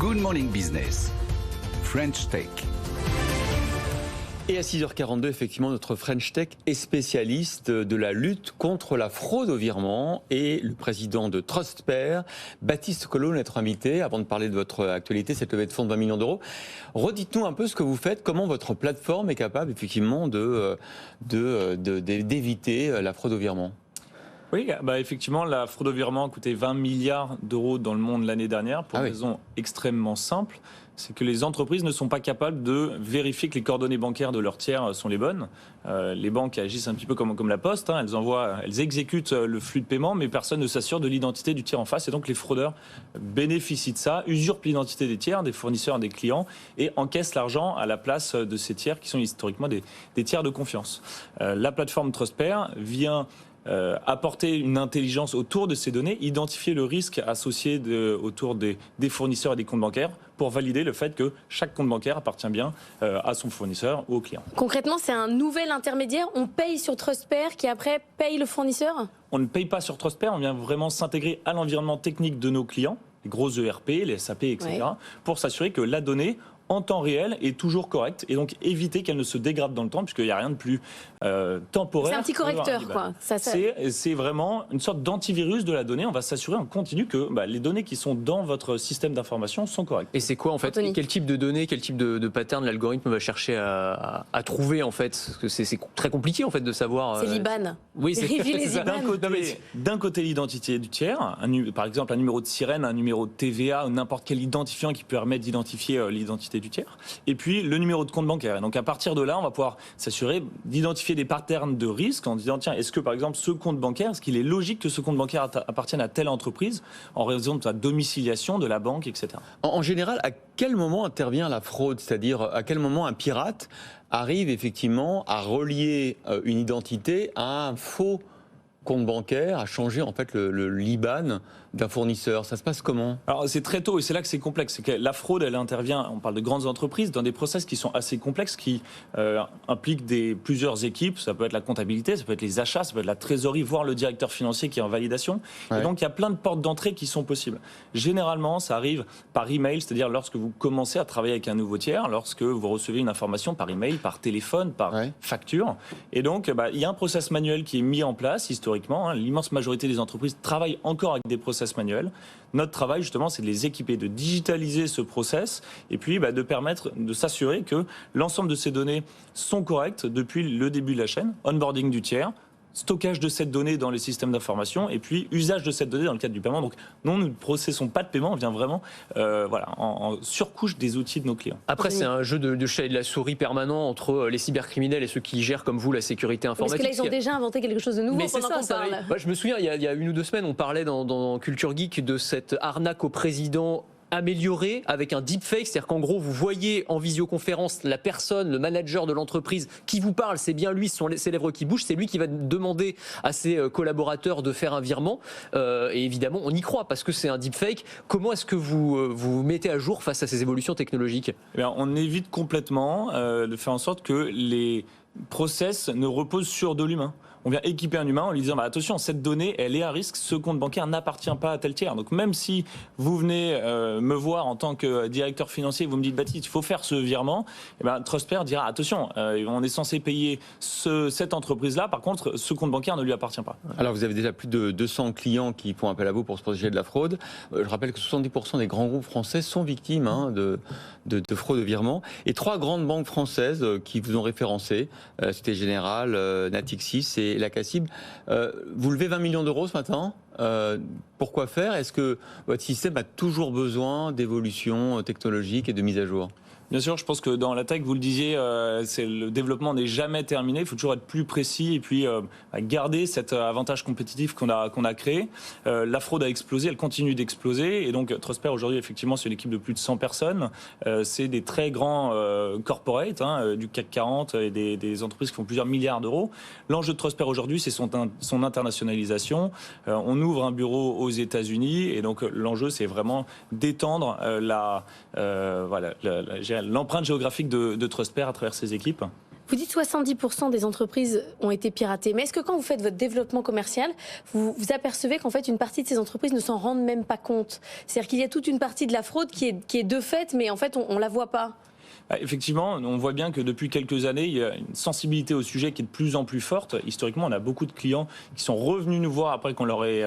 Good Morning Business, French Tech. Et à 6h42, effectivement, notre French Tech est spécialiste de la lutte contre la fraude au virement et le président de Trustpair, Baptiste Collot, notre invité. Avant de parler de votre actualité, cette levée de fonds de 20 millions d'euros, redites-nous un peu ce que vous faites, comment votre plateforme est capable effectivement d'éviter la fraude au virement. Oui, effectivement, la fraude au virement a coûté 20 milliards d'euros dans le monde l'année dernière pour une raison extrêmement simple. C'est que les entreprises ne sont pas capables de vérifier que les coordonnées bancaires de leurs tiers sont les bonnes. Les banques agissent un petit peu comme la Poste, elles exécutent le flux de paiement, mais personne ne s'assure de l'identité du tiers en face. Et donc les fraudeurs bénéficient de ça, usurpent l'identité des tiers, des fournisseurs, des clients, et encaissent l'argent à la place de ces tiers qui sont historiquement des tiers de confiance. La plateforme Trustpair vient apporter une intelligence autour de ces données, identifier le risque associé autour des fournisseurs et des comptes bancaires pour valider le fait que chaque compte bancaire appartient bien à son fournisseur ou au client. Concrètement, c'est un nouvel intermédiaire. On paye sur Trustpair qui après paye le fournisseur ? On ne paye pas sur Trustpair, on vient vraiment s'intégrer à l'environnement technique de nos clients, les gros ERP, les SAP, etc., pour s'assurer que la donnée en temps réel est toujours correcte et donc éviter qu'elle ne se dégrade dans le temps puisqu'il n'y a rien de plus temporaire. C'est un petit correcteur, quoi. C'est vraiment une sorte d'antivirus de la donnée. On va s'assurer en continu que les données qui sont dans votre système d'information sont correctes. Et c'est quoi en fait ? Anthony. Quel type de données, quel type de pattern l'algorithme va chercher à trouver en fait ? Parce que c'est très compliqué en fait de savoir. C'est l'IBAN. Oui, c'est les IBAN. D'un côté l'identité du tiers, par exemple un numéro de sirène, un numéro de TVA, n'importe quel identifiant qui permet d'identifier l'identité du tiers. Et puis le numéro de compte bancaire. Et donc à partir de là, on va pouvoir s'assurer d'identifier des patterns de risque en disant tiens, est-ce que par exemple ce compte bancaire, est-ce qu'il est logique que ce compte bancaire appartienne à telle entreprise en raison de sa domiciliation de la banque, etc. En général, à quel moment intervient la fraude ? C'est-à-dire à quel moment un pirate arrive effectivement à relier une identité à un faux compte bancaire, à changer en fait l'IBAN d'un fournisseur. Ça se passe comment ? Alors c'est très tôt et c'est là que c'est complexe. C'est que la fraude, elle intervient, on parle de grandes entreprises, dans des process qui sont assez complexes, qui impliquent plusieurs équipes. Ça peut être la comptabilité, ça peut être les achats, ça peut être la trésorerie, voire le directeur financier qui est en validation. Et donc il y a plein de portes d'entrée qui sont possibles. Généralement, ça arrive par email, c'est-à-dire lorsque vous commencez à travailler avec un nouveau tiers, lorsque vous recevez une information par email, par téléphone, par facture. Et donc il y a un process manuel qui est mis en place historiquement. L'immense majorité des entreprises travaillent encore avec des process manuels. Notre travail, justement, c'est de les équiper, de digitaliser ce process et puis de permettre de s'assurer que l'ensemble de ces données sont correctes depuis le début de la chaîne, onboarding du tiers, stockage de cette donnée dans les systèmes d'information et puis usage de cette donnée dans le cadre du paiement. Donc non, nous ne processons pas de paiement, on vient vraiment en surcouche des outils de nos clients. Après, c'est un jeu de chat et de la souris permanent entre les cybercriminels et ceux qui gèrent comme vous la sécurité informatique. Parce que là, ils ont déjà inventé quelque chose de nouveau pendant qu'on parle. Moi, je me souviens, il y a 1 ou 2 semaines, on parlait dans Culture Geek de cette arnaque au président amélioré avec un deepfake, c'est-à-dire qu'en gros vous voyez en visioconférence la personne, le manager de l'entreprise qui vous parle, c'est bien lui, ce sont ses lèvres qui bougent, c'est lui qui va demander à ses collaborateurs de faire un virement et évidemment on y croit parce que c'est un deepfake. Comment est-ce que vous mettez à jour face à ces évolutions technologiques ? On évite complètement de faire en sorte que les process ne reposent sur de l'humain. On vient équiper un humain en lui disant attention, cette donnée, elle est à risque, ce compte bancaire n'appartient pas à tel tiers. Donc même si vous venez me voir en tant que directeur financier, vous me dites Baptiste, il faut faire ce virement, Trustpair dira attention, on est censé payer cette entreprise-là, par contre, ce compte bancaire ne lui appartient pas. Alors vous avez déjà plus de 200 clients qui font appel à vous pour se protéger de la fraude. Je rappelle que 70% des grands groupes français sont victimes de fraude de virement. Et 3 grandes banques françaises qui vous ont référencé, Société Générale, Natixis et la CACIB. Vous levez 20 millions d'euros ce matin. Pourquoi faire ? Est-ce que votre système a toujours besoin d'évolution technologique et de mise à jour ? Bien sûr, je pense que dans la tech, vous le disiez, le développement n'est jamais terminé. Il faut toujours être plus précis et puis garder cet avantage compétitif qu'on a créé. La fraude a explosé, elle continue d'exploser. Et donc, Trustpair, aujourd'hui, effectivement, c'est une équipe de plus de 100 personnes. C'est des très grands corporates du CAC 40 et des entreprises qui font plusieurs milliards d'euros. L'enjeu de Trustpair aujourd'hui, c'est son internationalisation. On ouvre un bureau aux États-Unis et donc l'enjeu, c'est vraiment d'étendre l'empreinte géographique de Trustpair à travers ses équipes. Vous dites 70% des entreprises ont été piratées. Mais est-ce que quand vous faites votre développement commercial, vous apercevez qu'en fait, une partie de ces entreprises ne s'en rendent même pas compte? C'est-à-dire qu'il y a toute une partie de la fraude qui est de fait, mais en fait, on ne la voit pas. Effectivement, on voit bien que depuis quelques années, il y a une sensibilité au sujet qui est de plus en plus forte. Historiquement, on a beaucoup de clients qui sont revenus nous voir après qu'on leur ait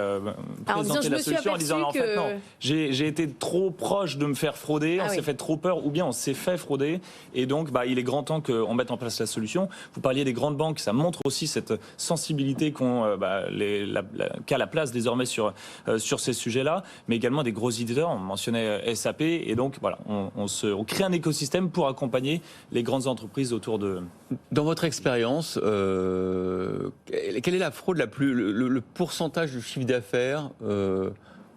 présenté la solution en disant en fait non, j'ai été trop proche de me faire frauder, on s'est fait trop peur ou bien on s'est fait frauder et donc il est grand temps qu'on mette en place la solution. Vous parliez des grandes banques, ça montre aussi cette sensibilité qu'a la place désormais sur ces sujets-là, mais également des gros éditeurs, on mentionnait SAP et donc voilà, on crée un écosystème pour accompagner les grandes entreprises autour de... Dans votre expérience, quelle est la fraude le pourcentage du chiffre d'affaires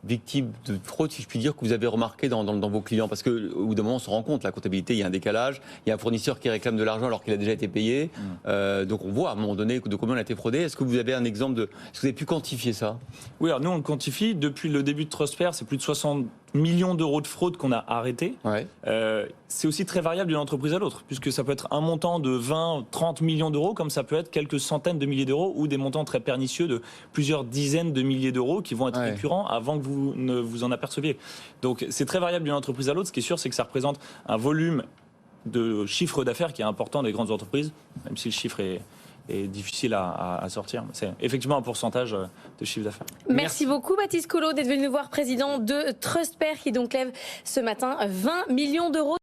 victime de fraude, si je puis dire, que vous avez remarqué dans vos clients? Parce qu'au bout d'un moment, on se rend compte, la comptabilité, il y a un décalage, il y a un fournisseur qui réclame de l'argent alors qu'il a déjà été payé. Donc on voit à un moment donné de combien on a été fraudé. Est-ce que vous avez un exemple est-ce que vous avez pu quantifier ça? Oui, alors nous on le quantifie. Depuis le début de Trustspare, c'est plus de 60 millions d'euros de fraude qu'on a arrêté. Ouais. C'est aussi très variable d'une entreprise à l'autre, puisque ça peut être un montant de 20, 30 millions d'euros, comme ça peut être quelques centaines de milliers d'euros, ou des montants très pernicieux de plusieurs dizaines de milliers d'euros qui vont être récurrents avant que vous ne vous en aperceviez. Donc c'est très variable d'une entreprise à l'autre. Ce qui est sûr, c'est que ça représente un volume de chiffre d'affaires qui est important des grandes entreprises, même si le chiffre est difficile à sortir. C'est effectivement un pourcentage de chiffre d'affaires. Merci beaucoup Baptiste Collot d'être venu nous voir, président de Trustspare, qui donc lève ce matin 20 millions d'euros.